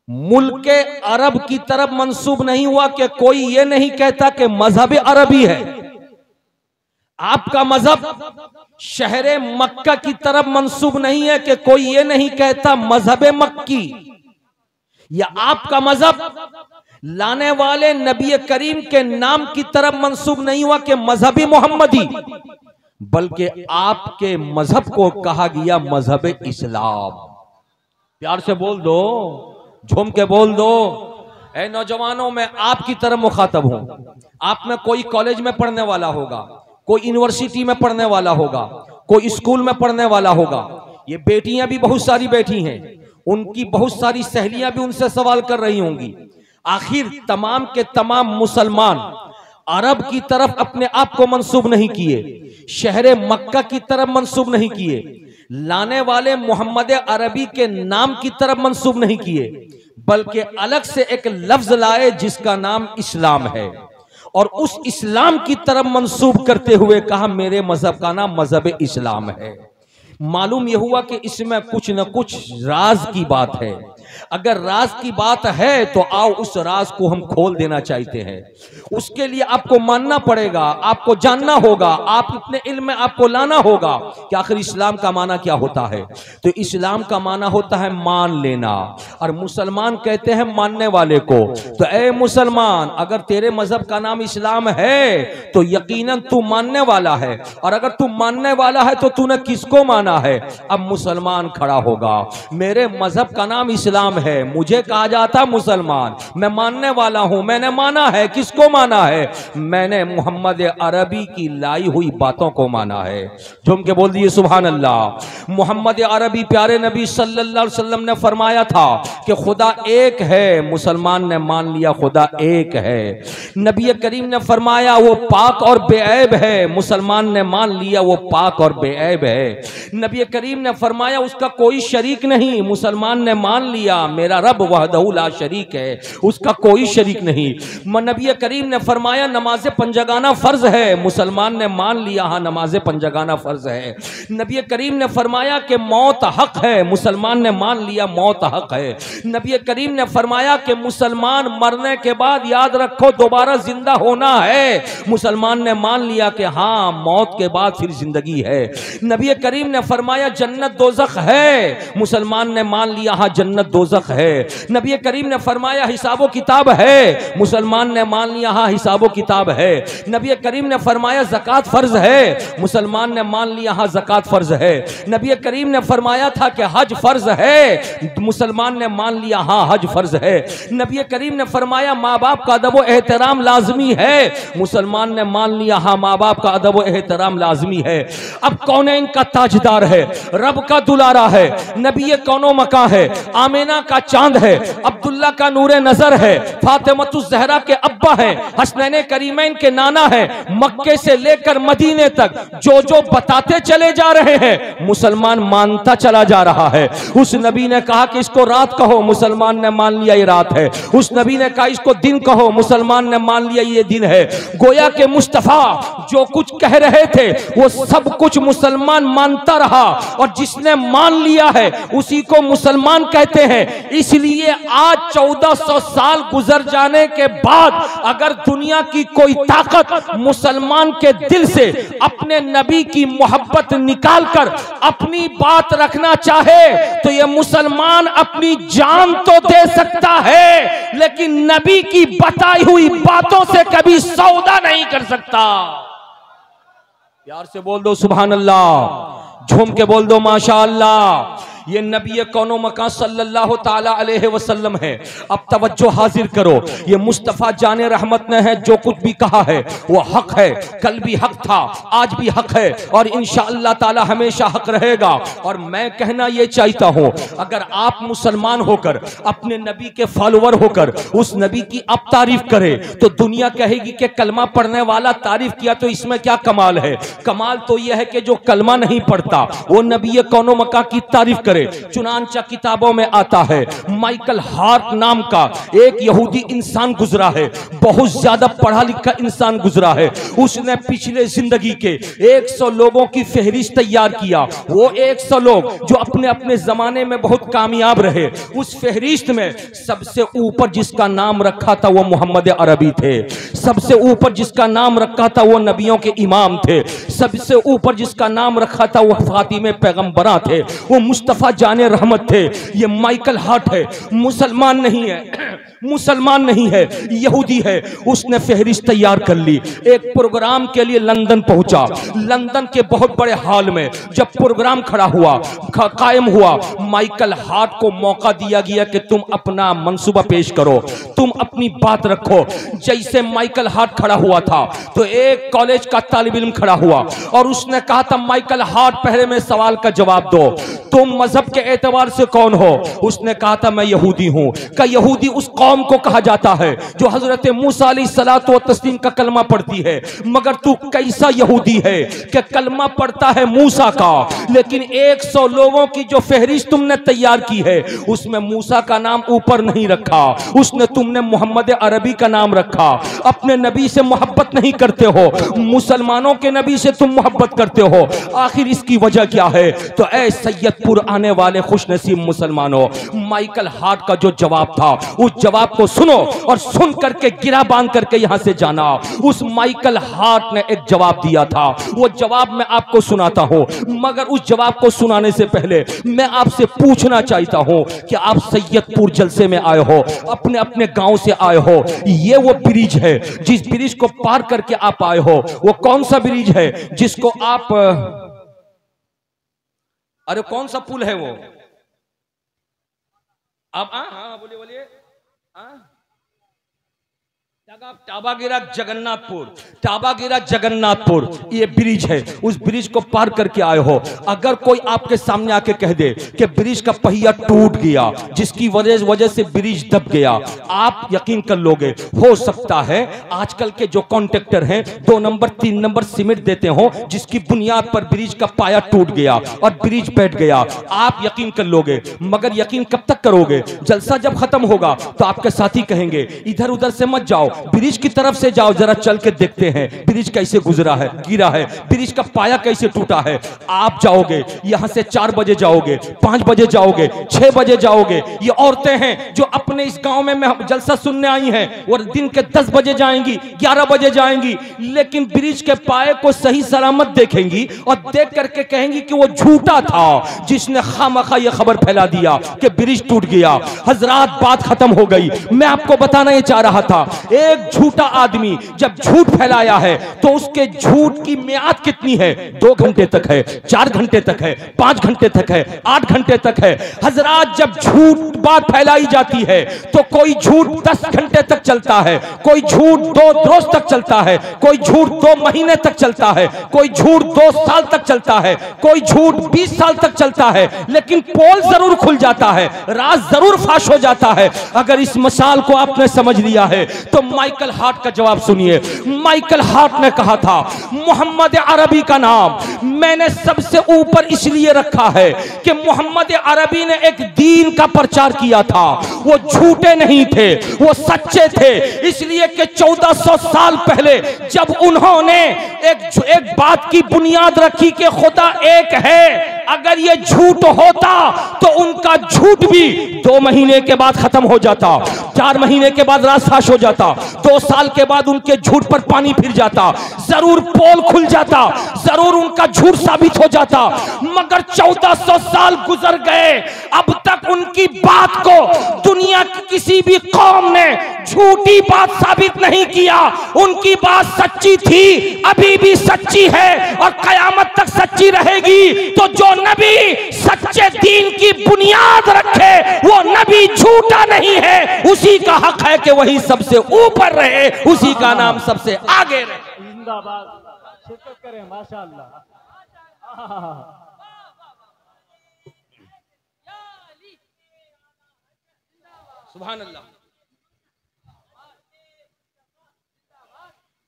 मुल्क अरब की तरफ मंसूब नहीं हुआ कि कोई ये नहीं कहता कि मजहब अरबी है। आपका मजहब शहर मक्का की तरफ मंसूब नहीं है कि कोई ये नहीं कहता मजहब मक्की। या आपका मजहब लाने वाले नबी करीम के नाम की तरफ मंसूब नहीं हुआ कि मजहबी मोहम्मदी, बल्कि आपके मजहब को कहा गया मजहब इस्लाम। प्यार से बोल दो, झूम के बोल दो। ऐ नौजवानों, मैं आपकी तरफ मुखातब हूं। आप में कोई कॉलेज में पढ़ने वाला होगा, कोई यूनिवर्सिटी में पढ़ने वाला होगा, कोई स्कूल में पढ़ने वाला होगा। ये बेटियां भी बहुत सारी बैठी हैं, उनकी बहुत सारी सहेलियां भी उनसे सवाल कर रही होंगी। आखिर तमाम के तमाम मुसलमान अरब की तरफ अपने आप को मंसूब नहीं किए, शहर मक्का की तरफ मंसूब नहीं किए, लाने वाले मोहम्मद अरबी के नाम की तरफ मंसूब नहीं किए, बल्कि अलग से एक लफ्ज लाए जिसका नाम इस्लाम है, और उस इस्लाम की तरफ मंसूब करते हुए कहा मेरे मजहब का नाम मजहब इस्लाम है। मालूम यह हुआ कि इसमें कुछ न कुछ राज की बात है। अगर राज की बात है तो आओ उस राज को हम खोल देना चाहते हैं। उसके लिए आपको मानना पड़ेगा, आपको जानना होगा, आप अपने इल्म में आपको लाना होगा कि आखिर इस्लाम का माना क्या होता है। तो इस्लाम का माना होता है मान लेना, और मुसलमान कहते हैं मानने वाले को। तो ए मुसलमान, अगर तेरे मजहब का नाम इस्लाम है तो यकीनन तू मानने वाला है, और अगर तू मानने वाला है तो तूने किसको माना है। अब मुसलमान खड़ा होगा, मेरे मजहब का नाम इस्लाम है, मुझे कहा जाता मुसलमान, मैं मानने वाला हूं, मैंने माना है। किसको माना है? मैंने मोहम्मद अरबी की लाई हुई बातों को माना है। झूम के बोल दिए सुभान अल्लाह। मोहम्मद अरबी प्यारे नबी सल्लल्लाहु अलैहि वसल्लम ने फरमाया था कि खुदा एक है। मुसलमान ने मान लिया खुदा एक है। नबी करीम ने फरमाया वो पाक और बेऐब है। मुसलमान ने मान लिया वो पाक और बेऐब है। नबी करीम ने फरमाया उसका कोई शरीक नहीं। मुसलमान ने मान लिया मेरा रब वहदहू ला शरीक है, उसका कोई शरीक नहीं। नबी करीम ने फरमाया नमाज पंजगाना फर्ज है। मुसलमान ने मान लिया हाँ नमाज पंजगाना फर्ज है। नबी करीम ने फरमाया कि मौत हक है। मुसलमान ने मान लिया मौत हक है। नबी करीम ने फरमाया कि मुसलमान मरने के बाद याद रखो दोबारा जिंदा होना है। मुसलमान ने मान लिया कि हाँ मौत के बाद फिर जिंदगी है। नबी करीम ने फरमाया जन्नत दोज़ख है। मुसलमान ने मान लिया हाँ जन्नत दोज़ख है। नबी करीम ने फरमाया हिसाबो किताब है। मुसलमान ने मान लिया हाँ हिसाबो किताब है। नबी करीम ने फरमाया ज़कात फर्ज है। मुसलमान ने मान लिया हाँ ज़कात फर्ज है। नबी करीम ने फरमाया था कि हज फर्ज है। मुसलमान ने मान लिया हाँ हज फर्ज है। नबी करीम ने फरमाया माँ बाप का अदब व एहतराम लाजमी है। मुसलमान ने मान लिया हाँ माँ बाप का अदब व एहतराम लाजमी है। अब कौन इनका ताजदार है, रब का दुलारा है, नबी कौनो मका है, आमिना का चांद है, अब्दुल्ला का नूरे नजर है, फातिमतुज़ ज़हरा के अब्बा है, हसनैन करीमैन के नाना है। मक्के से लेकर मदीने तक जो जो बताते चले जा रहे हैं मुसलमान मानता चला जा रहा है। उस नबी ने कहा कि इसको रात कहो, मुसलमान ने मान लिया ये रात है। उस नबी ने कहा इसको दिन कहो, मुसलमान ने मान लिया ये दिन है। गोया के मुस्तफा जो कुछ कह रहे थे वो सब कुछ मुसलमान मानता रहा, और जिसने मान लिया है उसी को मुसलमान कहते हैं। इसलिए आज 1400 साल गुजर जाने के बाद अगर दुनिया की कोई ताकत मुसलमान के दिल से अपने नबी की मोहब्बत निकालकर अपनी बात रखना चाहे तो ये मुसलमान अपनी जान तो दे सकता है, लेकिन नबी की बताई हुई बातों से कभी सौदा नहीं कर सकता। प्यार से बोल दो सुभान अल्लाह, झूम के बोल दो माशा अल्लाह। ये नबी कौनो मकान सल्लल्लाहु ताला अलैहि वसल्लम है। अब तवज्जो हाजिर करो, ये मुस्तफ़ा जाने रहमत ने है जो कुछ भी कहा है वो हक है। कल भी हक था, आज भी हक है, और इंशाअल्लाह ताला हमेशा हक रहेगा। और मैं कहना ये चाहता हूँ अगर आप मुसलमान होकर अपने नबी के फॉलोवर होकर उस नबी की आप तारीफ करे तो दुनिया कहेगी कि कलमा पढ़ने वाला तारीफ किया तो इसमें क्या कमाल है। कमाल तो यह है कि जो कलमा नहीं पढ़ता वो नबी कौनो मका की तारीफ करे। करे। चुनांचा किताबों में आता है माइकल हार्ट नाम का एक यहूदी इंसान गुजरा है, बहुत ज्यादा पढ़ा लिखा इंसान गुजरा है। उसने पिछले जिंदगी के 100 लोगों की फहरिस्त तैयार किया। वो 100 लोग जो अपने अपने जमाने में बहुत कामयाब रहे, उस फहरिस्त में सबसे ऊपर जिसका नाम रखा था वो मोहम्मद अरबी थे। सबसे ऊपर जिसका नाम रखा था वो नबियों के इमाम थे। सबसे ऊपर जिसका नाम रखा था वो फातिमे पैगंबरा थे, वो मुस्तफा जाने रहमत थे। ये माइकल हार्ट है, मुसलमान नहीं है, मुसलमान नहीं है, यहूदी है। उसने फहरिस्त तैयार कर ली, एक प्रोग्राम के लिए लंदन पहुंचा। लंदन के बहुत बड़े हॉल में जब प्रोग्राम खड़ा हुआ, कायम हुआ, माइकल हार्ट को मौका दिया गया कि तुम अपना मंसूबा पेश करो, तुम अपनी बात रखो। जैसे माइकल हार्ट खड़ा हुआ था तो एक कॉलेज का तालिब इल्म खड़ा हुआ और उसने कहा था माइकल हार्ट पहले में सवाल का जवाब दो, तुम मजहब के एतबार से कौन हो? उसने कहा था मैं यहूदी हूं। का यहूदी उस कौम को कहा जाता है जो हजरत मूसा अलैहिस्सलातु व तस्लीम का कलमा पढ़ती है, मगर तू कैसा यहूदी है कि कलमा पढ़ता है मूसा का, लेकिन 100 लोगों की जो फहरिस्त तुमने तैयार की है उसमें मूसा का नाम ऊपर नहीं रखा, उसने तुमने मोहम्मद अरबी का नाम रखा। अपने नबी से मोहब्बत नहीं करते हो, मुसलमानों के नबी से तुम मोहब्बत करते हो। आखिर इसकी वजह क्या है? तो ऐ सैयदपुर आने वाले खुशनसीब मुसलमानों, माइकल हार्ट का जो जवाब था उस जवाब को सुनो और सुन करके गिरा बांध करके यहां से जाना। उस माइकल हार्ट ने एक जवाब दिया था, वो जवाब मैं आपको सुनाता हूं, मगर उस जवाब को सुनाने से पहले मैं आपसे पूछना चाहता हूं कि आप सैयदपुर जलसे में आए हो, अपने अपने गांव से आए हो, ये वो ब्रिज है जिस ब्रिज को पार करके आप आए हो, वो कौन सा ब्रिज है जिसको आप, अरे कौन सा पुल है वो? आप हाँ बोलिए बोलिए। टाबागिरा जगन्नाथपुर, टाबागिरा जगन्नाथपुर ये ब्रिज है। उस ब्रिज को पार करके आए हो। अगर कोई आपके सामने आके कह दे कि ब्रिज का पहिया टूट गया, जिसकी वजह से ब्रिज दब गया, आप यकीन कर लोगे? हो सकता है आजकल के जो कॉन्ट्रैक्टर हैं 2 नंबर 3 नंबर सीमेंट देते हो, जिसकी बुनियाद पर ब्रिज का पाया टूट गया और ब्रिज बैठ गया, आप यकीन कर लोगे। मगर यकीन कब तक करोगे? जलसा जब खत्म होगा तो आपके साथी कहेंगे इधर उधर से मत जाओ, ब्रिज की तरफ से जाओ, जरा चल के देखते हैं ब्रिज कैसे गुजरा है, गिरा है, ब्रिज का पाया कैसे टूटा है। आप जाओगे, यहां से 4 बजे जाओगे, 5 बजे जाओगे, 6 बजे जाओगे। ये औरतें हैं जो अपने इस गांव में जलसा सुनने आई हैं और दिन के 10 बजे जाएंगी, 11 बजे जाएंगी, लेकिन ब्रिज के पाए को सही सलामत देखेंगी और देख करके कहेंगी कि वो झूठा था जिसने खामखा ये खबर फैला दिया कि ब्रिज टूट गया। हजरात, बात खत्म हो गई। मैं आपको बताना ये चाह रहा था, एक झूठा आदमी जब झूठ फैलाया है तो उसके झूठ की मियाद कितनी है? 2 घंटे तक है, 4 घंटे तक है, 5 घंटे तक है, 8 घंटे तक है। हजरात, जब झूठ बात फैलाई जाती है तो कोई झूठ 10 घंटे तक चलता है, कोई झूठ 2 रोज तक चलता है, कोई झूठ 2 महीने तक चलता है, कोई झूठ 2 साल तक चलता है, कोई झूठ 20 साल तक चलता है, लेकिन पोल जरूर खुल जाता है, राज जरूर फाश हो जाता है। अगर इस मसाल को आपने समझ लिया है तो माइकल हार्ट का जवाब सुनिए। माइकल हार्ट ने कहा था मोहम्मद अरबी का नाम मैंने सबसे ऊपर इसलिए रखा है कि मोहम्मद अरबी ने एक दीन का प्रचार किया था, वो झूठे नहीं थे, वो सच्चे थे। इसलिए कि 1400 साल पहले जब उन्होंने एक बात की बुनियाद रखी कि खुदा एक है, अगर ये झूठ होता तो उनका झूठ भी 2 महीने के बाद खत्म हो जाता, 4 महीने के बाद राज फाश हो जाता, 2 साल के बाद उनके झूठ पर पानी फिर जाता, जरूर पोल खुल जाता, जरूर उनका झूठ साबित हो जाता। मगर 1400 साल गुजर गए, अब तक उनकी बात को दुनिया की किसी भी कौम ने झूठी बात साबित नहीं किया। उनकी बात सच्ची थी, अभी भी सच्ची है और कयामत तक सच्ची रहेगी। तो जो नबी सच्चे दीन की बुनियाद रखे वो नबी झूठा नहीं है, उसी का हक है कि वही सबसे ऊपर रहे, उसी का नाम सबसे आगे रहे। जिंदाबाद, शिरकत करें, माशाअल्लाह। सुभान अल्लाह।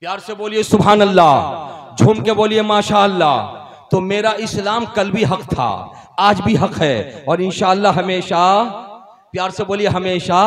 प्यार से बोलिए सुभान अल्लाह, झूम के बोलिए माशाअल्लाह। तो मेरा इस्लाम कल भी हक था, आज भी हक है और इंशाअल्लाह हमेशा, प्यार से बोलिए, हमेशा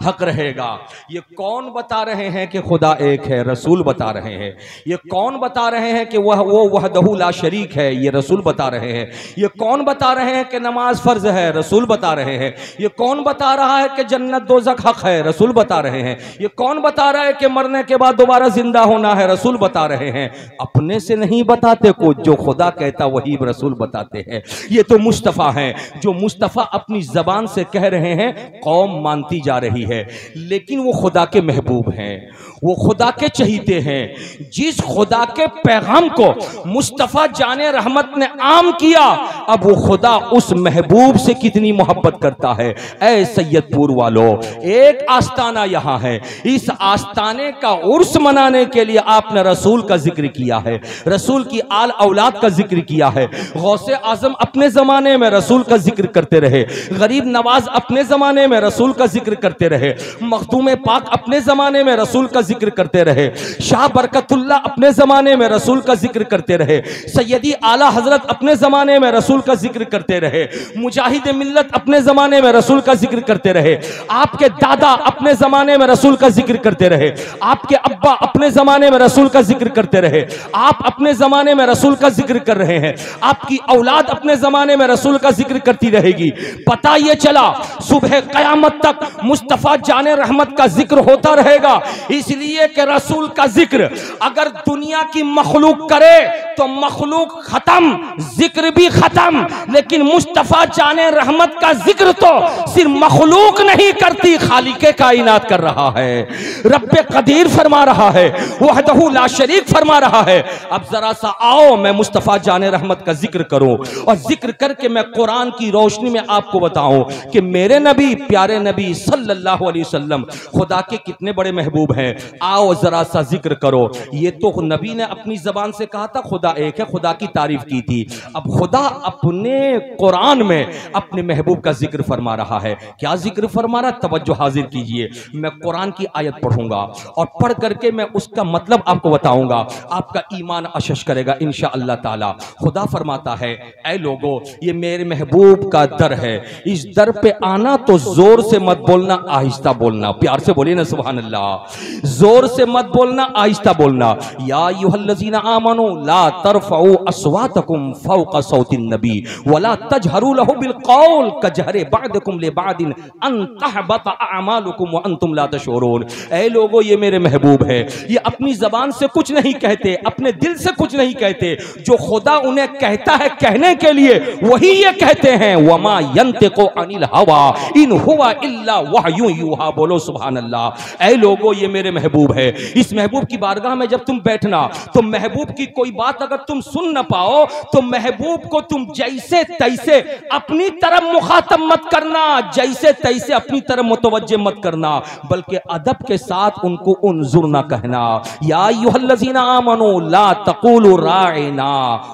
हक रहेगा। ये कौन बता रहे हैं कि खुदा एक है? रसूल बता रहे हैं। ये कौन बता रहे हैं कि वो वहदहू ला शरीक है? ये रसूल बता रहे हैं। ये कौन बता रहे हैं कि नमाज फर्ज है? रसूल बता रहे हैं। ये कौन बता रहा है कि जन्नत दोज़ख हक है? रसूल बता रहे हैं। ये कौन बता रहा है कि मरने के बाद दोबारा जिंदा होना है? रसूल बता रहे हैं। अपने से नहीं बताते कुछ, जो खुदा कहता वही रसूल बताते हैं। ये तो मुस्तफ़ा हैं, जो मुस्तफ़ा अपनी जबान से कह रहे हैं, कौम मानती जा रही है, लेकिन वो खुदा के महबूब हैं, वो खुदा के चहीते हैं। जिस खुदा के पैगाम को मुस्तफ़ा जाने रहमत ने आम किया, अब वो खुदा उस महबूब से कितनी मोहब्बत करता है। ऐ सैयदपुर वालों, एक आस्ताना यहाँ है, इस आस्ताने का उर्स मनाने के लिए आपने रसूल का जिक्र किया है, रसूल की आल औलाद का जिक्र किया है। गौसे आजम अपने जमाने में रसूल का जिक्र करते रहे, गरीब नवाज अपने जमाने में रसूल का जिक्र करते रहे, मखदूम पाक अपने जमाने में रसूल का जिक्र करते रहे, शाह बरकतुल्लाह अपने जमाने में रसूल का जिक्र करते रहे, सैयदी आला हजरत अपने जमाने में रसूल का जिक्र करते रहे, मुजाहिद मिल्लत अपने जमाने में रसूल का जिक्र करते रहे, आपके दादा अपने जमाने में रसूल का जिक्र करते रहे, आपके अब्बा अपने जमाने में रसूल का जिक्र करते रहे, आप अपने जमाने में रसूल का जिक्र कर रहे हैं, आपकी औलाद अपने जमाने में रसूल का जिक्र करती रहेगी। पता यह चला सुबह कयामत तक मुस्तफा जाने रहमत का जिक्र होता रहेगा, इसलिए कि रसूल का जिक्र अगर दुनिया की मखलूक करे तो मखलूक खत्म, जिक्र भी खत्म, लेकिन मुस्तफा जाने रहमत का जिक्र तो सिर्फ मखलूक नहीं करती, खालिके कायनात कर रहा है, रब्बे कदीर फरमा रहा है, वहदहू ला शरीक फरमा रहा है। अब जरा सा आओ मैं मुस्तफा जाने रहमत का जिक्र करूं और जिक्र करके मैं कुरान की रोशनी में आपको बताऊं कि मेरे नबी, प्यारे नबी सल्लल्लाहु अलैहि वसल्लम खुदा के कितने बड़े महबूब हैं। आओ जरा सा जिक्र करो। ये तो नबी ने अपनी जबान से कहा था खुदा एक है, खुदा की तारीफ की थी। अब खुदा अपने कुरान में अपने महबूब का जिक्र फरमा रहा है। क्या जिक्र फरमा रहा? तवज्जो हाजिर कीजिए। मैं कुरान की आयत पढ़ूंगा और पढ़ करके मैं उसका मतलब आपको बताऊंगा, आपका ईमान अशश करेगा इंशाअल्लाह ताला। खुदा फरमाता है, ऐ लोगों, ये मेरे महबूब का दर है, इस दर पे आना तो जोर से मत बोलना, आहिस्ता बोलना। प्यार से बोलिए ना सुभान अल्लाह। जोर से मत बोलना, आहिस्ता बोलना। या अय्युहल्लज़ीना आमनू ला तरफ़ऊ अस्वातकुम फ़ौक़ सौतिन नबी वला तजहरू लहू बिल क़ौल कजहरि बअदकुम लिबअदिन अन तहबत अअमालुकुम व अंतुम ला तशऊरून। ऐ लोगों, ये मेरे महबूब है, ये अपनी जबान से कुछ नहीं कहते, अपने दिल से कुछ नहीं कहते, जो खुदा उन्हें कहता है कहने के लिए वही ये कहते हैं। वमा यंतिक़ु अनिल हवा इन हुवा इल्ला वहयु यूहा। बोलो सुभान अल्लाह। ऐ लोगों, ये मेरे महबूब है। इस महबूब की बारगाह में जब तुम बैठना तो महबूब की कोई बात अगर तुम सुन न पाओ तो महबूब को तुम जैसे तैसे अपनी तरफ मुखातब मत करना, जैसे तैसे अपनी तरफ मुतवज्जे मत करना, बल्कि अदब के साथ उनको उन्जुर ना कहना। या अय्युहल्लज़ीना आमनू ला तक़ूलू राइना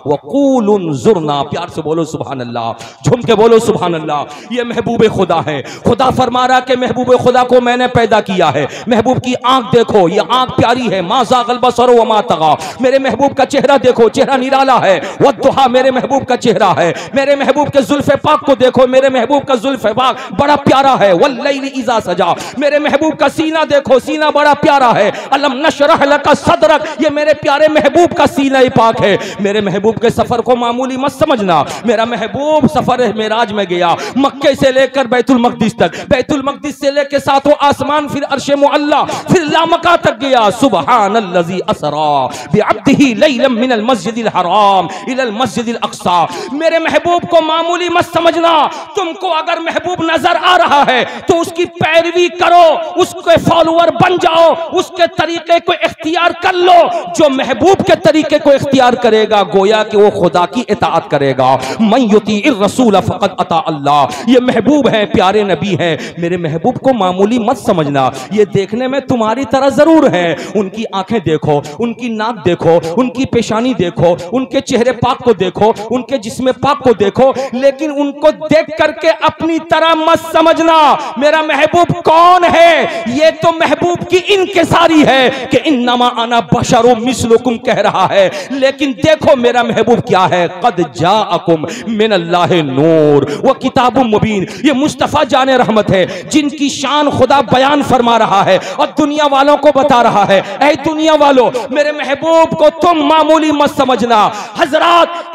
वक़ूलू उन्जुरना। प्यार से बोलो सुभान अल्लाह, झूम के बोलो सुभान अल्लाह। ये महबूब खुदा है। खुदा फरमा रहा कि महबूब खुदा को मैंने पैदा किया है। महबूब की आंख देखो, ये आंख प्यारी है, मा ज़ाग़ल बसर व मा तग़ा। मेरे महबूब का चेहरा देखो, चेहरा निराला है। वद्दुहा मेरे महबूब का चेहरा है। मेरे महबूब के जुल्फ़े पाक को देखो, मेरे महबूब का जुल्फ़े पाक बड़ा प्यारा है। वल्लैलि इज़ा सजा। मेरे महबूब का सीना देखो, सीना बड़ा प्यारा है। अलम नशरह लका सदरक। ये मेरे प्यारे महबूब का सीना पाक है। मेरे महबूब के सफर को मामूली मत समझना। मेरा महबूब सफर मेराज में गया, मक्के से लेकर बैतुल मक़दिस तक, बैतुल मक़दिस से लेकर सातों आसमान, फिर अर्श मुअल्ला, फिर लामका तक गया। सुब्हानल्लज़ी असरा बिअब्दिही लैलन मिनल मस्जिदिल हराम इलल मस्जिदिल अक़सा। मेरे महबूब को मामूली मत समझना। तुमको अगर महबूब नजर आ रहा है तो उसकी पैरवी करो, उसके फॉलोअर बन जाओ, उसके तरीके को इख्तियार कर लो। जो महबूब के तरीके को इख्तियार करेगा गोया कि वो खुदा की इताअत करेगा। मन युतीइर रसूल फ़क़द अता अल्लाह। ये महबूब है, प्यारे नबी हैं। मेरे महबूब को मामूली मत समझना, ये देखने में तुम्हारी तरह जरूर है। उनकी आंखें देखो, उनकी नाक देखो, उनकी पेशानी देखो, उनके चेहरे पाक को देखो, उनके जिस्म पाक को देखो, लेकिन उनको देख करके अपनी तरह मत समझना। मेरा महबूब कौन है? ये तो महबूब की इनकिसारी है कि इन्नमा अना बशरुम मिस्लुकुम कह रहा है, लेकिन देखो मेरा महबूब क्या है, कद जाअकुम मिनल्लाहि नूर व किताबुम मुबीन। ये मुस्तफा जाने रहमत है जिनकी शान खुदा बयान फरमा रहा है और दुनिया वालों को बता रहा है, ऐ दुनिया वालों मेरे महबूब को तुम मामूली मत समझना। हजरात,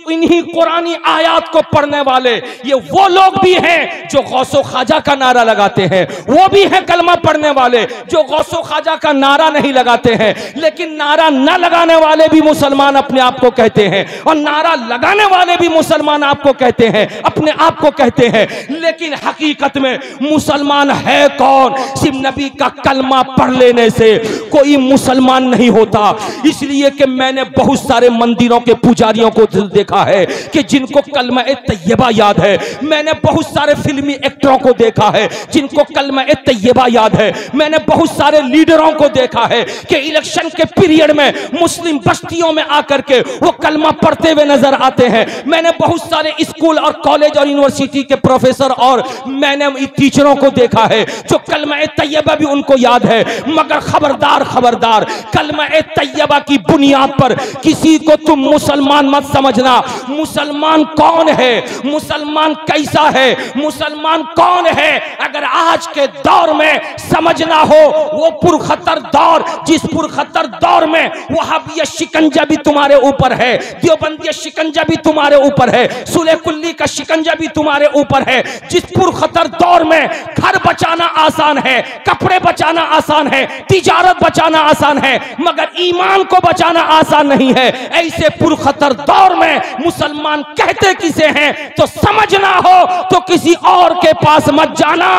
इन्हीं कुरानी आयात को पढ़ने वाले ये वो लोग भी हैं जो गौसो ख्वाजा का नारा लगाते हैं, वो भी हैं कलमा पढ़ने वाले जो गौसो ख्वाजा का नारा नहीं लगाते हैं, लेकिन नारा न लगाने वाले भी मुसलमान अपने आप को कहते हैं और नारा लगाने वाले भी मुसलमान आपको कहते हैं, अपने आप को कहते हैं, लेकिन हकीकत में मुसलमान है कौन? सिर्फ नबी का कलमा पढ़ लेने से कोई मुसलमान नहीं होता। इसलिए कि मैंने बहुत सारे मंदिरों के पुजारियों को देखा है कि जिनको कलमा तैयबा याद है, मैंने बहुत सारे फिल्मी एक्टरों को देखा है जिनको कलमा तैयबा याद है, मैंने बहुत सारे लीडरों को देखा है कि इलेक्शन के पीरियड में मुस्लिम बस्तियों में आकर के वो कलमा पढ़ते हुए नजर आते हैं। मैंने बहुत सारे स्कूल और कॉलेज और यूनिवर्सिटी के प्रोफेसर और मैंने टीचरों को देखा है जो कलमा तैयबा भी उनको याद है। मगर खबरदार खबरदार, कलमा तैयबा की बुनियाद पर किसी को तुम मुसलमान मत समझना। मुसलमान कौन है? मुसलमान कैसा है? मुसलमान कौन है? अगर आज के दौर में समझना हो, वो पुरखतर दौर, जिस पुरखतर दौर में वहाबिया शिकंजा भी तुम्हारे ऊपर है, देवबंदी शिकंजा भी तुम्हारे ऊपर है, सुले कुल्ली का शिकंजा भी तुम्हारे ऊपर है, जिस पुरखतर दौर में घर बचाना आसान है, कपड़े बचाना आसान है, तिजारत बचाना आसान है, मगर ईमान को बचाना आसान नहीं है, ऐसे पुरखतर दौर में मुसलमान कहते किसे हैं? तो समझना हो तो किसी और के पास मत जाना।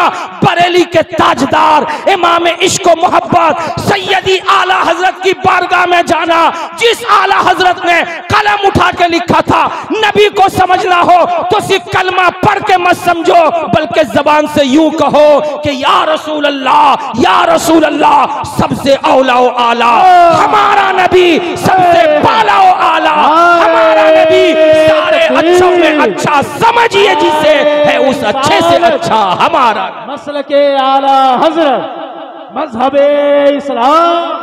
बरेली के ताजदार इमाम इश्क व मोहब्बत सैयदी आला हजरत की बारगाह में जाना, जिस आला हजरत ने कलम उठा के लिखा था। नबी को समझना हो तो सिर्फ कलमा पढ़ के मत समझो, बल्कि जबान से यूं कहो कि या रसूल अल्लाह, या रसूल अल्लाह, सबसे औला व आला हमारा नबी, सबसे बाला व आला हमारा नबी, सारे अच्छों में अच्छा, समझिए जिसे है उस अच्छे से अच्छा हमारा। मसलके आला हजरत, मजहबे इस्लाम।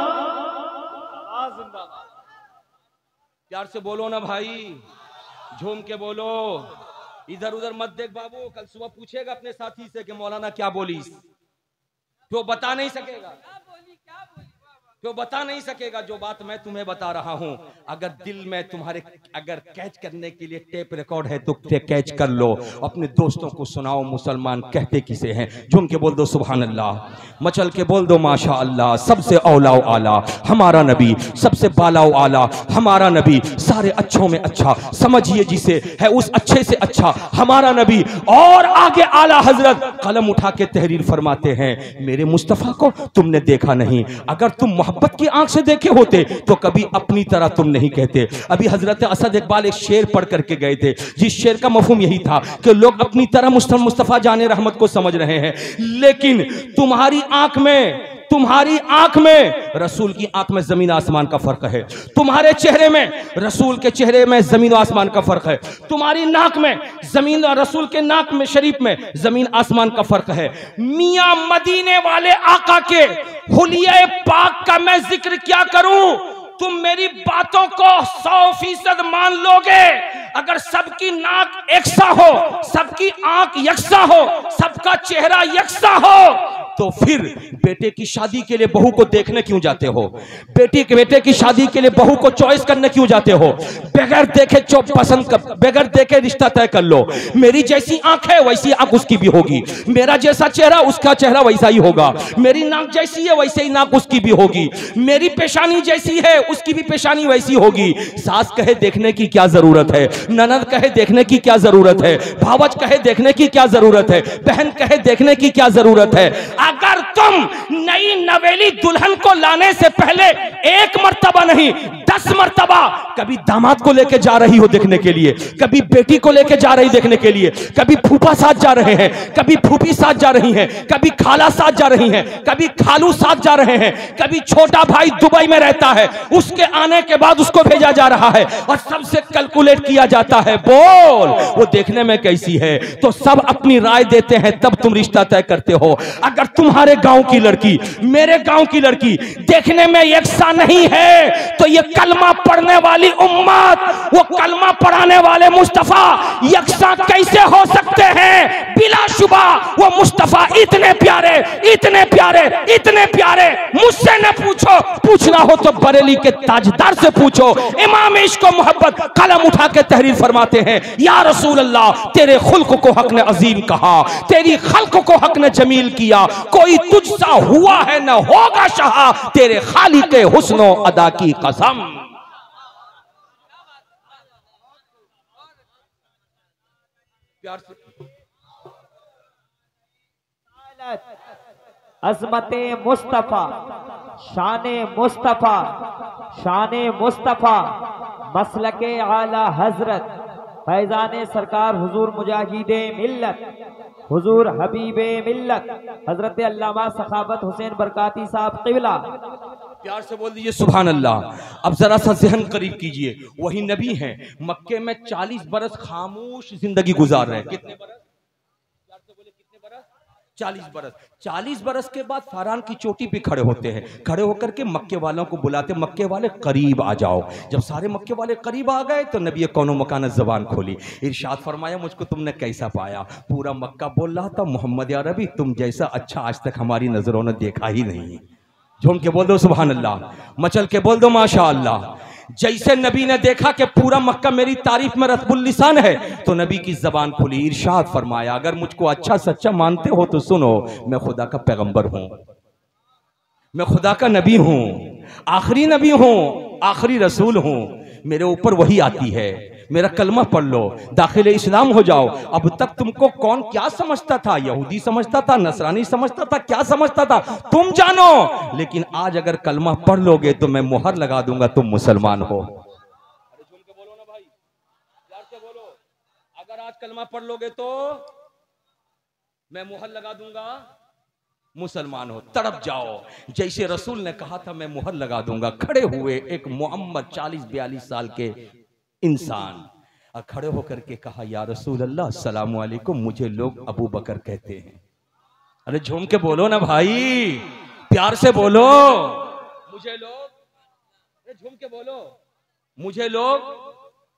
प्यार से बोलो ना भाई, झूम के बोलो, इधर उधर मत देख बाबू। कल सुबह पूछेगा अपने साथी से कि मौलाना क्या बोली, तो बता नहीं सकेगा, तो बता नहीं सकेगा जो बात मैं तुम्हें बता रहा हूं। अगर दिल में तुम्हारे अगर कैच करने के लिए टेप रिकॉर्ड है तो कैच कर लो, अपने दोस्तों को सुनाओ मुसलमान कहते किसे हैं। झूम के बोल दो सुभान अल्लाह, मचल के बोल दो माशा अल्लाह। सबसे औला व आला हमारा नबी, सबसे बाला व आला हमारा नबी, सारे अच्छों में अच्छा, समझिए जिसे है उस अच्छे से अच्छा हमारा नबी। और आगे आला हजरत कलम उठा के तहरीर फरमाते हैं, मेरे मुस्तफ़ा को तुमने देखा नहीं, अगर तुम मोहब्बत की आंख से देखे होते तो कभी अपनी तरह तुम नहीं कहते। अभी हजरत असद इकबाल एक शेर पढ़ करके गए थे, जिस शेर का मफहूम यही था कि लोग अपनी तरह मुस्तफा जाने रहमत को समझ रहे हैं, लेकिन तुम्हारी आंख में रसूल की आंख में जमीन आसमान का फर्क है, तुम्हारे चेहरे में रसूल के चेहरे में जमीन आसमान का फर्क है, तुम्हारी नाक में जमीन और रसूल के नाक में शरीफ में जमीन आसमान का फर्क है। मियां मदीने वाले आका के हुलिया पाक का मैं जिक्र क्या करूं, तुम मेरी बातों को 100% मान लोगे। अगर सबकी नाक एकसा हो, सबकी आंख यकसा हो, सबका चेहरा यकसा हो, तो फिर बेटे की शादी के लिए बहू को देखने क्यों जाते हो? बेटे की शादी के लिए बहू को चॉइस करने क्यों जाते हो? बगैर देखे बगैर देखे रिश्ता तय कर लो। मेरी जैसी आंख है वैसी आंख उसकी भी होगी, मेरा जैसा चेहरा उसका चेहरा वैसा ही होगा, मेरी नाक जैसी है वैसे ही नाक उसकी भी होगी, मेरी पेशानी जैसी है उसकी भी पेशानी वैसी होगी। सास कहे देखने की क्या जरूरत है, ननद कहे देखने की क्या जरूरत है, भावज कहे देखने की क्या जरूरत है, बहन कहे देखने की क्या जरूरत है। अगर तुम नई नवेली दुल्हन को लाने से पहले एक मर्तबा नहीं 10 मर्तबा कभी दामाद को लेके जा रही हो देखने के लिए, कभी बेटी को लेके जा रही देखने के लिए, कभी फूफा साथ जा रहे हैं, कभी फूफी साथ जा रही हैं, कभी खाला साथ जा रही हैं, कभी खालू साथ जा रहे हैं, कभी छोटा भाई दुबई में रहता है, उसके आने के बाद उसको भेजा जा रहा है और सबसे कैलकुलेट किया जाता है, बोल वो देखने में कैसी है, तो सब अपनी राय देते हैं, तब तुम रिश्ता तय करते हो। अगर तुम्हारे गांव की लड़की मेरे गांव की लड़की देखने में यकसा नहीं है तो ये कलमा पढ़ने वाली उम्मत, वो कलमा पढ़ाने वाले मुस्तफा यकसा कैसे हो सकते हैं? बिलाशुबा वो मुस्तफा इतने प्यारे, इतने प्यारे, इतने प्यारे। मुझसे न पूछो, पूछना हो तो बरेली के ताजदार से पूछो। इमाम इश्क व मोहब्बत कलम उठा के तहरीर फरमाते हैं, या रसूल अल्लाह तेरे खुल्क को हक ने अजीम कहा, तेरी खल्क को हक ने जमील किया, कोई तुझसा हुआ है न होगा शाह, तेरे खालिक हुस्नो अदा की कसम। प्यार से अज़मते मुस्तफा, शाने मुस्तफा, शाने मुस्तफा, मसलके आला हजरत, फैजाने सरकार हुजूर मुजाहिदे मिल्लत, हुजूर हबीबे मिल्लत, हजरत अल्लामा सखावत हुसैन बरकाती साहब क़िबला। प्यार से बोल दीजिए सुभान अल्लाह। अब जरा सा जहन करीब कीजिए, वही नबी हैं, मक्के में 40 बरस खामोश जिंदगी गुजार रहे हैं। कितने बरस? प्यार से बोले कितने बरस? 40 बरस। 40 बरस के बाद फारान की चोटी पे खड़े होते हैं, खड़े होकर के मक्के वालों को बुलाते, मक्के वाले करीब आ जाओ। जब सारे मक्के वाले करीब आ गए तो नबी कौनो मकान ज़बान खोली, इरशाद फरमाया, मुझको तुमने कैसा पाया? पूरा मक्का बोल रहा था, मोहम्मद या रबी तुम जैसा अच्छा आज तक हमारी नजरों ने देखा ही नहीं। झूम के बोल दो सुभान अल्लाह, मचल के बोल दो माशा अल्लाह। जैसे नबी ने देखा कि पूरा मक्का मेरी तारीफ में रतबुल लिसान है, तो नबी की जबान खुली, इरशाद फरमाया, अगर मुझको अच्छा सच्चा मानते हो तो सुनो, मैं खुदा का पैगंबर हूं, मैं खुदा का नबी हूं, आखिरी नबी हूं, आखिरी रसूल हूं, मेरे ऊपर वही आती है, मेरा कलमा पढ़ लो, दाखिल इस्लाम हो जाओ। अब तक तुमको कौन क्या समझता था? यहूदी समझता था, नसरानी समझता था, क्या समझता था तुम जानो, लेकिन आज अगर कलमा पढ़ लोगे तो मैं मुहर लगा दूंगा, तुम मुसलमान हो। अरे झूम के बोलो ना भाई, प्यार से बोलो, अगर आज कलमा पढ़ लोगे तो मैं मुहर लगा दूंगा, मुसलमान हो। तड़प जाओ, जैसे रसूल ने कहा था मैं मुहर लगा दूंगा। खड़े हुए एक मोहम्मद 40-42 साल के इंसान खड़े होकर के कहा, या रसूल अल्लाह अस्सलामु अलैकुम, मुझे लोग अबू बकर कहते हैं। अरे झूम के बोलो ना भाई, प्यार से बोलो, मुझे लोग, झूम के बोलो, मुझे लोग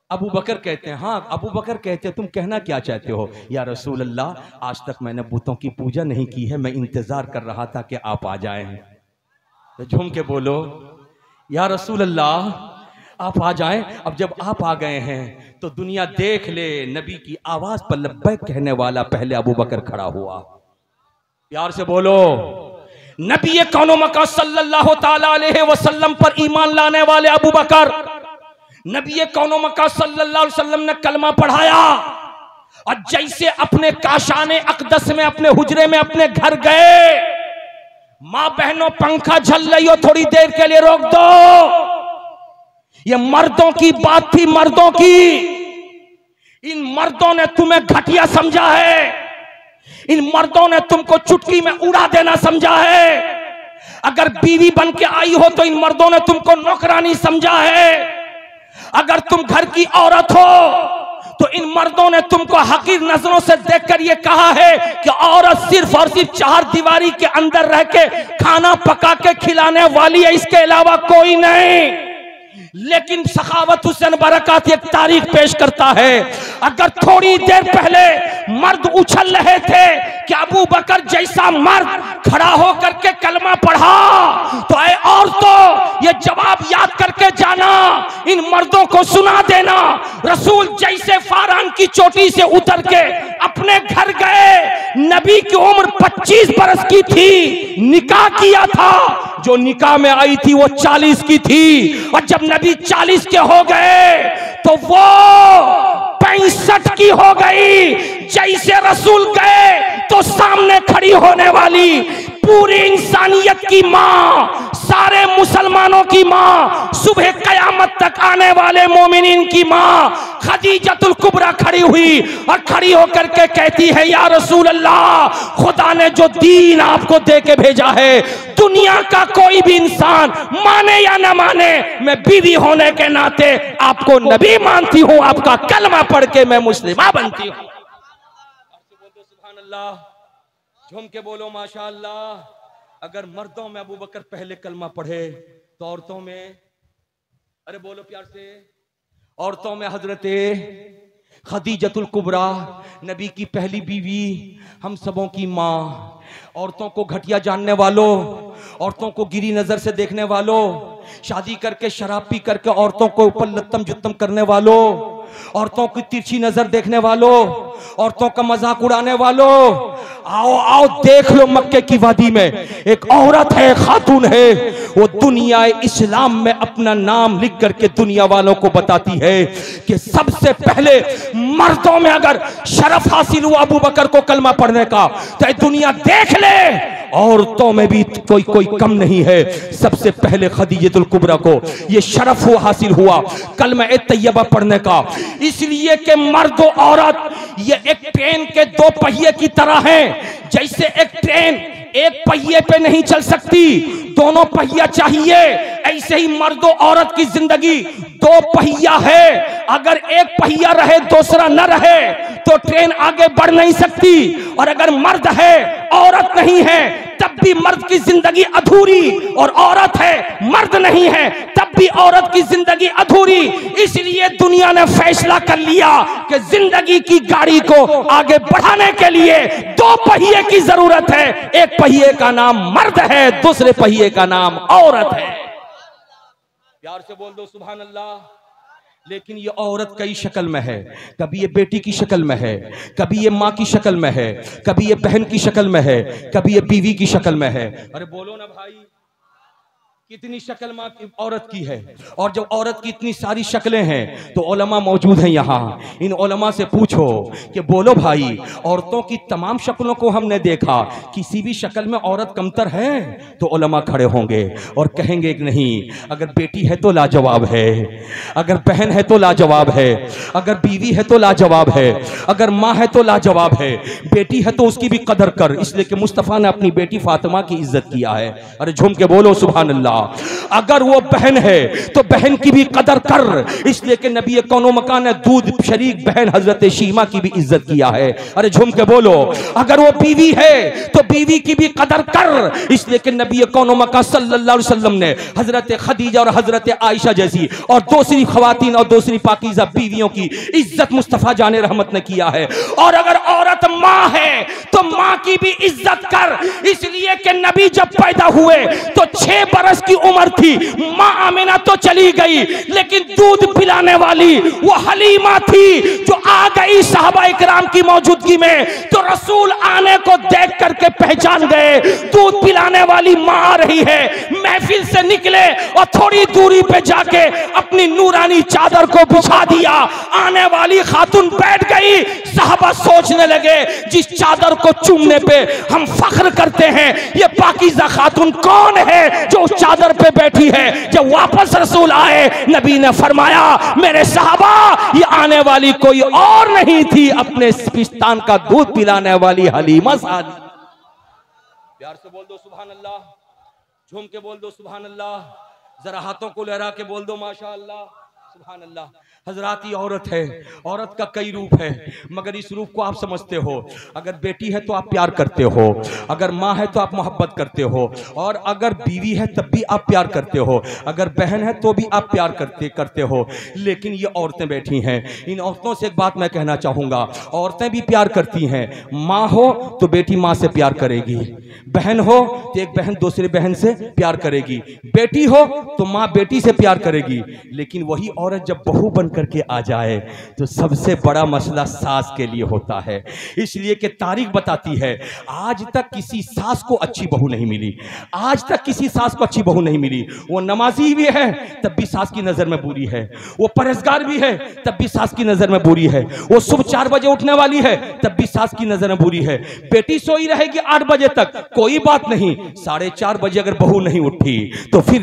अबू बकर कहते हैं। हाँ अबू बकर कहते हैं, तुम कहना क्या चाहते हो? या रसूल अल्लाह, आज तक मैंने बुतों की पूजा नहीं की है, मैं इंतजार कर रहा था कि आप आ जाएं। तो झूम के बोलो, या रसूल अल्लाह आप आ जाएं। अब जब आप आ गए हैं तो दुनिया देख ले, नबी की आवाज पर लब्बैक कहने वाला पहले अबू बकर खड़ा हुआ। प्यार से बोलो, नबी कौनो मका सल्लल्लाहु ताला अलैहि वसल्लम पर ईमान लाने वाले अबू बकर, नबी कौनो मका सल्लल्लाहु अलैहि वसल्लम ने कलमा पढ़ाया और जैसे अपने काशाने अक़दस में, अपने हुजरे में, अपने घर गए, मां बहनों पंखा झल रही हो, थोड़ी देर के लिए रोक दो, ये मर्दों की बात थी, मर्दों की। इन मर्दों ने तुम्हें घटिया समझा है, इन मर्दों ने तुमको चुटकी में उड़ा देना समझा है। अगर बीवी बन के आई हो तो इन मर्दों ने तुमको नौकरानी समझा है। अगर तुम घर की औरत हो तो इन मर्दों ने तुमको हकीर नजरों से देखकर ये कहा है कि औरत सिर्फ और सिर्फ 4 दीवारी के अंदर रह के खाना पका के खिलाने वाली है, इसके अलावा कोई नहीं। लेकिन सखावत हुसैन बरकत एक तारीख पेश करता है, अगर थोड़ी देर पहले मर्द उछल रहे थे कि अबू बकर जैसा मर्द खड़ा होकर के कलमा पढ़ा, तो ऐ औरतों ये जवाब याद करके जाना, इन मर्दों को सुना देना, रसूल जैसे फारान की चोटी से उतर के अपने घर गए, नबी की उम्र 25 बरस की थी, निकाह किया था, जो निकाह में आई थी वो 40 की थी, और जब नबी 40 के हो गए तो वो 65 की हो गई। जैसे रसूल गए तो सामने खड़ी होने वाली पूरी की माँ, सारे मुसलमानों की माँ, सुबह कयामत तक आने वाले मोमिनीन की माँ खदीजतुल कुबरा खड़ी हुई और खड़ी होकर के कहती है, या रसूल अल्लाह, खुदा ने जो दीन आपको दे के भेजा है, दुनिया का कोई भी इंसान माने या ना माने, मैं बीवी होने के नाते आपको नबी मानती हूं, आपका कलमा पढ़ के मैं मुस्लिमा बनती हूं। सुभान अल्लाह, झूम के बोलो माशाअल्लाह। अगर मर्दों में अबू बकर पहले कलमा पढ़े तो औरतों में, अरे बोलो प्यार से, औरतों में हजरते खदीजतुल कुबरा, नबी की पहली बीवी, हम सबों की माँ, औरतों को घटिया जानने वालों, औरतों को गिरी नजर से देखने वालों, शादी करके शराब पी करके औरतों को ऊपर लत्तम जुत्तम करने वालों, औरतों की तिरछी नजर देखने वालों, औरतों का मजाक उड़ाने वालों, आओ आओ देख लो, मक्के की वादी में एक औरत है, खातून है, वो दुनिया इस्लाम में अपना नाम लिख करके दुनिया वालों को बताती है कि सबसे पहले मर्दों में अगर शरफ हासिल हुआ अबू बकर को कलमा पढ़ने का, तो दुनिया देख ले, औरतों में भी कोई कम नहीं है। सबसे पहले खदीजतुल कुबरा को ये शरफ हासिल हुआ कलमा तैयबा पढ़ने का, इसलिए कि मर्द और औरत ये एक ट्रेन के दो पहिए की तरह हैं। जैसे एक ट्रेन एक पहिए पे नहीं चल सकती, दोनों पहिया चाहिए, ऐसे ही मर्द और औरत की जिंदगी दो पहिया है। अगर एक पहिया रहे दूसरा न रहे तो ट्रेन आगे बढ़ नहीं सकती, और अगर मर्द है औरत नहीं है तब भी मर्द की जिंदगी अधूरी, और औरत है मर्द नहीं है तब भी औरत की जिंदगी अधूरी। इसलिए दुनिया ने फैसला कर लिया कि जिंदगी की गाड़ी को आगे बढ़ाने के लिए दो पहिए की जरूरत है, एक पहिए का नाम मर्द है, दूसरे पहिए का नाम औरत है। प्यार से बोल दो सुभान अल्लाह। लेकिन ये औरत कई शक्ल में है, कभी ये बेटी की शक्ल में है, कभी ये माँ की शक्ल में है, कभी ये बहन की शक्ल में है, कभी ये बीवी की शक्ल में है। अरे बोलो ना भाई, कितनी शक्ल माँ की औरत की है। और जब औरत की इतनी सारी शक्लें हैं तो उलमा मौजूद हैं यहाँ, इन उलमा से पूछो कि बोलो भाई, औरतों की तमाम शक्लों को हमने देखा, किसी भी शक्ल में औरत कमतर है? तो उलमा खड़े होंगे और कहेंगे कि नहीं, अगर बेटी है तो लाजवाब है, अगर बहन है तो लाजवाब है, अगर बीवी है तो लाजवाब है, अगर माँ है तो लाजवाब है, बेटी है तो उसकी भी कदर कर, इसलिए कि मुस्तफ़ा ने अपनी बेटी फातिमा की इज्जत किया है। अरे झूम के बोलो सुभान अल्लाह। अगर वो बहन है तो बहन की भी कदर कर, इसलिए कि नबी कौनो मकान ने दूध शरीक बहन हजरत शीमा की भी इज्जत किया है। अरे झूम के बोलो। अगर वो बीवी है तो बीवी की भी कदर कर, इसलिए कि नबी कौनो मकान सल्लल्लाहु अलैहि वसल्लम ने हजरत खदीजा और हजरत आयशा जैसी और दूसरी खवातीन और दूसरी पाकीज़ा बीवियों की इज्जत मुस्तफा जाने रहमत ने किया है। और अगर औरत माँ है तो माँ की भी इज्जत कर, इसलिए कि नबी जब पैदा हुए तो 6 बरस की उम्र थी, माँ आमिना तो चली गई, लेकिन दूध पिलाने वाली वो हलीमा थी जो आ गई साहबा इकराम की मौजूदगी में, तो रसूल आने को देख करके पहचान गए, दूध पिलाने वाली माँ आ रही है। महफिल से निकले और थोड़ी दूरी पे जाके अपनी नूरानी चादर को बिछा दिया, आने वाली खातून बैठ गई। साहबा सोचने लगे, जिस चादर को चूमने पे हम फख्र करते हैं, ये पाकीज़ा खातून कौन है जो उस चादर पे बैठी है। जब वापस रसूल आए, नबी ने फरमाया, मेरे साहबा, ये आने वाली कोई और नहीं थी, अपने पिस्तान का दूध पिलाने वाली हलीमा सादी। प्यार से बोल दो सुभान अल्लाह, झूम के बोल दो सुभान अल्लाह, जरा हाथों को लहरा के बोल दो माशा अल्लाह, सुभान अल्लाह। हजरात, ये औरत है, औरत का कई रूप है, मगर इस रूप को आप समझते हो। अगर बेटी है तो आप प्यार करते हो, अगर माँ है तो आप मोहब्बत करते हो, और अगर बीवी है तब भी आप प्यार करते हो, अगर बहन है तो भी आप प्यार करते हो। लेकिन ये औरतें बैठी हैं, इन औरतों से एक बात मैं कहना चाहूँगा, औरतें भी प्यार करती हैं। माँ हो तो बेटी माँ से प्यार करेगी, बहन हो तो एक बहन दूसरी बहन से प्यार करेगी, बेटी हो तो माँ बेटी से प्यार करेगी। लेकिन वही औरत जब बहू बन करके आ जाए तो सबसे बड़ा मसला सास के लिए होता है। इसलिए कि तारीख बताती है आज तक किसी सास को अच्छी बहू नहीं मिली, आज तक किसी सास को अच्छी बहू नहीं मिली। वो नमाजी भी है तब भी सास की नजर में बुरी है, वो परहेजगार भी है तब भी सास की नजर में बुरी है, वो सुबह 4 बजे उठने वाली है तब भी सास की नजर में बुरी है। बेटी सोई रहेगी 8 बजे तक, कोई बात नहीं, 4:30 बजे अगर बहू नहीं उठी तो फिर